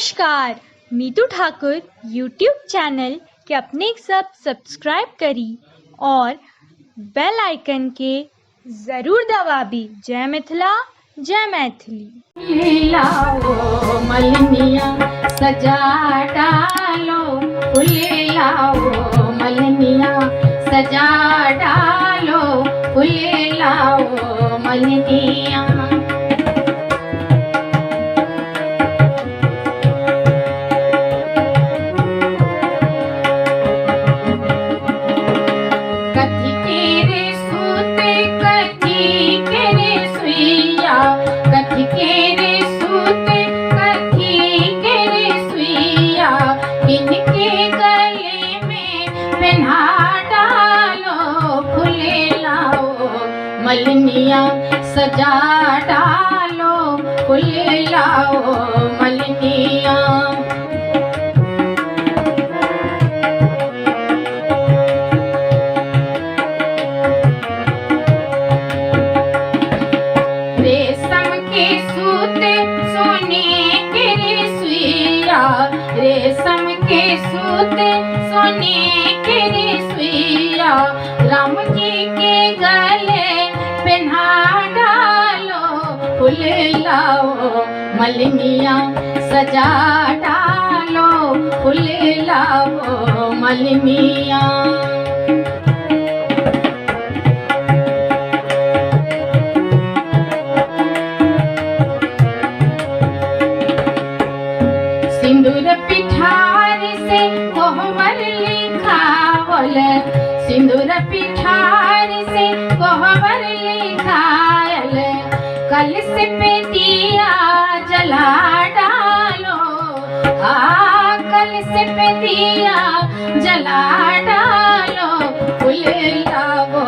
नमस्कार, Meetu Thakur YouTube channel के अपने सब सब्सक्राइब करी और बेल आइकन के ज़रूर दबाबी। जय मिथिला, जय मैथिली। लाओ मलनिया सजा डालो, फूल लाओ मलनिया सजा डालो, फूल लाओ मलनिया। कथी के रे सूते, कथी के रे सुइया, कथी के रे सूते, कथी के रे सुइया, इनके गले में पहना डालो, फूल लाओ मलनिया सजा डालो, फूल लाओ मलनिया। रेशम के सूते सोने के रे सुइया, रेशम के सूते सोने के रे सुइया, राम जी के गले पहना डालो, फूल लाओ मलनिया सजा डालो, फूल लाओ मलनिया। सिंदूर पिठार से कोहबर लिखावल, सिंदूर पिठार से कोहबर लिखायल, कलश पे दिया जला डालो, कलश पे दिया जला डालो, फूल लाओ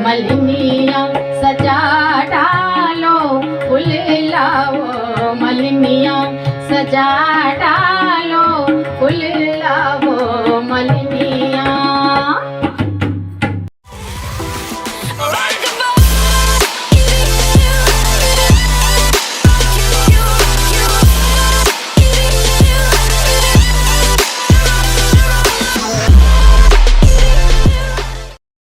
मलनिया सजा डालो, फूल लाओ मलनिया सजा